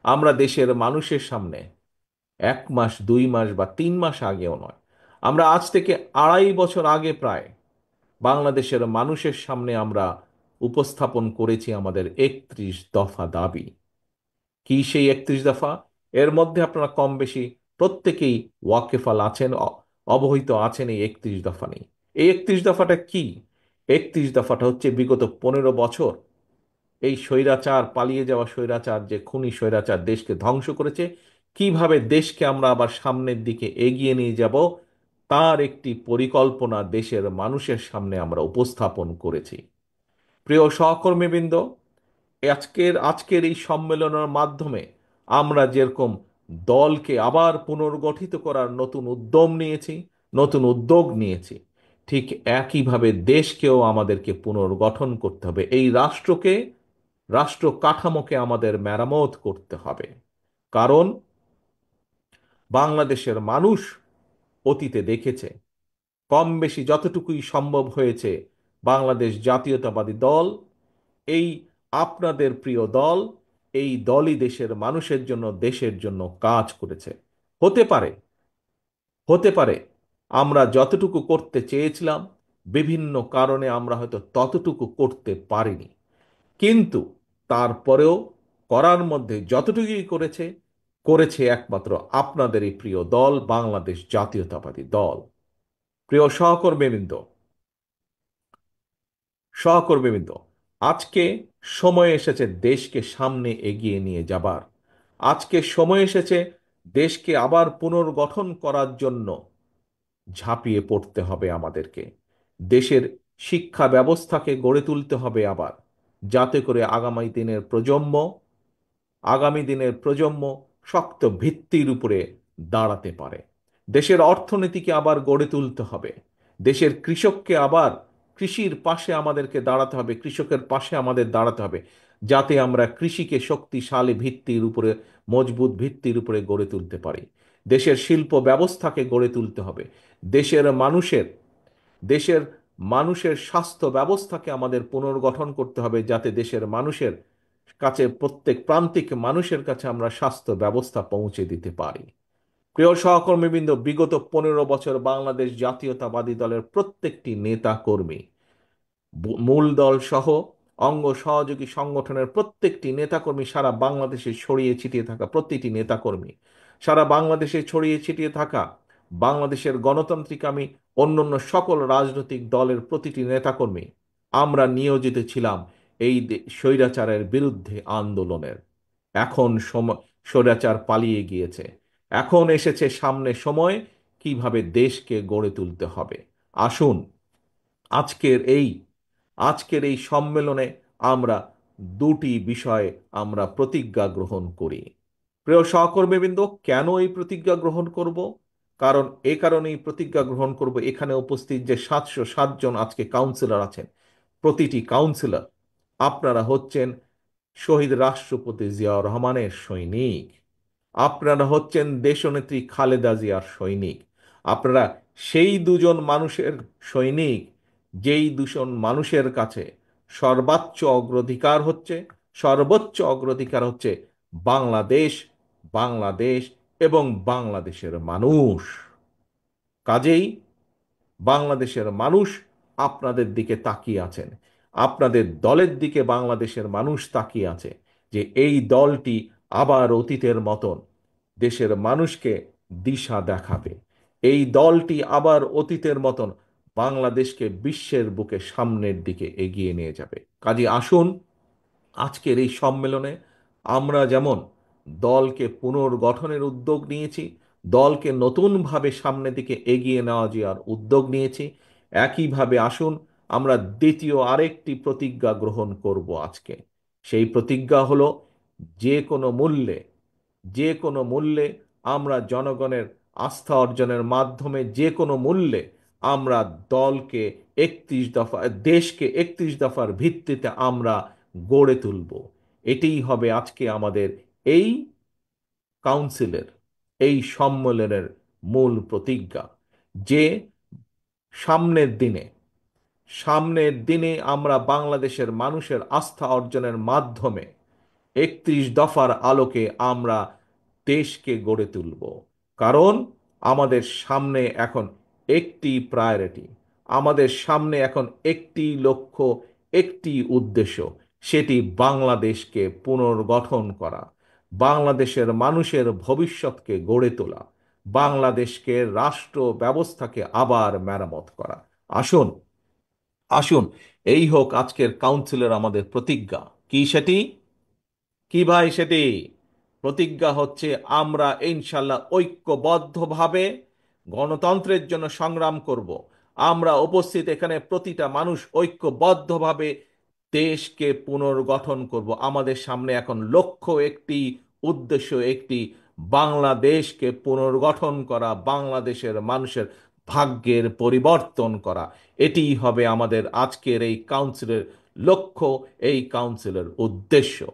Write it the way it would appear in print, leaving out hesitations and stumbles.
আমরা দেশের মানুষের সামনে 1 মাস 2 মাস বা 3 মাস আগেও নয়, আমরা আজ থেকে 2.5 বছর আগে প্রায় বাংলাদেশের মানুষের সামনে আমরা উপস্থাপন করেছি আমাদের 31 দফা দাবি। কি সেই 31 দফা? এর মধ্যে আপনারা কম বেশি প্রত্যেকেই ওয়াকেফাল আছেন, অবহিত আছেন এই 31 দফা নেই। এই 31 দফাটা কি? 31 দফাটা হচ্ছে বিগত 15 বছর এই স্বৈরাচার, পালিয়ে যাওয়া স্বৈরাচার, যে খুনি স্বৈরাচার দেশকে ধ্বংস করেছে, কিভাবে দেশকে আমরা আবার সামনের দিকে এগিয়ে নিয়ে যাব তার একটি পরিকল্পনা দেশের মানুষের সামনে আমরা উপস্থাপন করেছি। প্রিয় সহকর্মীবৃন্দ, আজকের আজকের এই সম্মেলনের মাধ্যমে আমরা যেরকম দলকে আবার পুনর্গঠিত করার নতুন উদ্যোগ নিয়েছি, ঠিক একইভাবে দেশকেও আমাদেরকে পুনর্গঠন করতে হবে। এই রাষ্ট্র কাঠামোকে আমাদের মেরামত করতে হবে। কারণ বাংলাদেশের মানুষ অতীতে দেখেছে, কম বেশি যতটুকুই সম্ভব হয়েছে, বাংলাদেশ জাতীয়তাবাদী দল, এই আপনাদের প্রিয় দল, এই দলই দেশের মানুষের জন্য, দেশের জন্য কাজ করেছে। হতে পারে হতে পারে আমরা যতটুকু করতে চেয়েছিলাম, বিভিন্ন কারণে আমরা হয়তো ততটুকু করতে পারিনি, কিন্তু তারপরেও করার মধ্যে যতটুকুই করেছে, করেছে একমাত্র আপনাদের এই প্রিয় দল, বাংলাদেশ জাতীয়তাবাদী দল। প্রিয় সহকর্মীবৃন্দ, আজকে সময় এসেছে দেশকে সামনে এগিয়ে নিয়ে যাবার। আজকে সময় এসেছে দেশকে আবার পুনর্গঠন করার জন্য ঝাঁপিয়ে পড়তে হবে আমাদেরকে। দেশের শিক্ষা ব্যবস্থাকে গড়ে তুলতে হবে আবার, যাতে করে আগামী দিনের প্রজন্ম শক্ত ভিত্তির উপরে দাঁড়াতে পারে। দেশের অর্থনীতিকে আবার গড়ে তুলতে হবে। দেশের কৃষককে আবার কৃষির পাশে আমাদেরকে দাঁড়াতে হবে, কৃষকের পাশে আমাদের দাঁড়াতে হবে, যাতে আমরা কৃষিকে শক্তিশালী ভিত্তির উপরে, মজবুত ভিত্তির উপরে গড়ে তুলতে পারি। দেশের শিল্প ব্যবস্থাকে গড়ে তুলতে হবে। দেশের মানুষের দেশের মানুষের স্বাস্থ্য ব্যবস্থাকে আমাদের পুনর্গঠন করতে হবে, যাতে দেশের মানুষের কাছে, প্রত্যেক প্রান্তিক মানুষের কাছে আমরা স্বাস্থ্য ব্যবস্থা পৌঁছে দিতে পারি। প্রিয় সহকর্মীবৃন্দ, বিগত 15 বছর বাংলাদেশ জাতীয়তাবাদী দলের প্রত্যেকটি নেতা কর্মী, মূল দল সহ অঙ্গ সহযোগী সংগঠনের প্রত্যেকটি নেতাকর্মী, সারা বাংলাদেশে ছড়িয়ে ছিটিয়ে থাকা প্রতিটি নেতাকর্মী, সারা বাংলাদেশে ছড়িয়ে ছিটিয়ে থাকা বাংলাদেশের গণতান্ত্রিকামী অন্যান্য সকল রাজনৈতিক দলের প্রতিটি নেতাকর্মী, আমরা নিয়োজিত ছিলাম এই স্বৈরাচারের বিরুদ্ধে আন্দোলনের। এখন স্বৈরাচার পালিয়ে গিয়েছে। এখন এসেছে সামনে সময়, কিভাবে দেশকে গড়ে তুলতে হবে। আসুন, আজকের এই আজকের এই সম্মেলনে আমরা দুটি বিষয়ে আমরা প্রতিজ্ঞা গ্রহণ করি। প্রিয় সহকর্মীবৃন্দ, কেন এই প্রতিজ্ঞা গ্রহণ করব? কারণ এ কারণেই প্রতিজ্ঞা গ্রহণ করব, এখানে উপস্থিত যে 707 জন আজকে কাউন্সিলর আছেন, প্রতিটি কাউন্সিলর আপনারা হচ্ছেন শহীদ রাষ্ট্রপতি জিয়াউর রহমানের সৈনিক। আপনারা হচ্ছেন দেশনেত্রী খালেদা জিয়ার সৈনিক। আপনারা সেই দুজন মানুষের সৈনিক, যেই দুজন মানুষের কাছে সর্বোচ্চ অগ্রাধিকার হচ্ছে বাংলাদেশ, বাংলাদেশ এবং বাংলাদেশের মানুষ। কাজেই বাংলাদেশের মানুষ আপনাদের দিকে তাকিয়ে আছেন, আপনাদের দলের দিকে বাংলাদেশের মানুষ তাকিয়ে আছে, যে এই দলটি আবার অতীতের মতন দেশের মানুষকে দিশা দেখাবে। এই দলটি আবার অতীতের মতন বাংলাদেশকে বিশ্বের বুকে সামনের দিকে এগিয়ে নিয়ে যাবে। কাজে আসুন, আজকের এই সম্মেলনে আমরা যেমন দলকে পুনর্গঠনের উদ্যোগ নিয়েছি, দলকে নতুনভাবে সামনের দিকে এগিয়ে নেওয়া যাওয়ার উদ্যোগ নিয়েছি, একইভাবে আসুন আমরা দ্বিতীয় আরেকটি প্রতিজ্ঞা গ্রহণ করব আজকে। সেই প্রতিজ্ঞা হলো, যে কোনো মূল্যে যে কোনো মূল্যে আমরা জনগণের আস্থা অর্জনের মাধ্যমে, যে কোনো মূল্যে আমরা দলকে 31 দফা, দেশকে 31 দফার ভিত্তিতে আমরা গড়ে তুলব। এটিই হবে আজকে আমাদের এই কাউন্সিলের, এই সম্মেলনের মূল প্রতিজ্ঞা, যে সামনের দিনে সামনের দিনে আমরা বাংলাদেশের মানুষের আস্থা অর্জনের মাধ্যমে 31 দফার আলোকে আমরা দেশকে গড়ে তুলব। কারণ আমাদের সামনে এখন একটি প্রায়োরিটি, আমাদের সামনে এখন একটি লক্ষ্য, একটি উদ্দেশ্য, সেটি বাংলাদেশকে পুনর্গঠন করা, বাংলাদেশের মানুষের ভবিষ্যৎকে গড়ে তোলা, বাংলাদেশকে রাষ্ট্র ব্যবস্থাকে আবার মেরামত করা। আসুন, আসুন, এই হোক আজকের কাউন্সিলের আমাদের প্রতিজ্ঞা। কি সেটি? কি ভাই সেটি? প্রতিজ্ঞা হচ্ছে আমরা ইনশাল্লাহ ঐক্যবদ্ধভাবে গণতন্ত্রের জন্য সংগ্রাম করব। আমরা উপস্থিত এখানে প্রতিটা মানুষ ঐক্যবদ্ধভাবে দেশকে পুনর্গঠন করব। আমাদের সামনে এখন লক্ষ্য একটি, উদ্দেশ্য একটি, বাংলাদেশকে পুনর্গঠন করা, বাংলাদেশের মানুষের ভাগ্যের পরিবর্তন করা। এটিই হবে আমাদের আজকের এই কাউন্সিলের লক্ষ্য, এই কাউন্সিলের উদ্দেশ্য।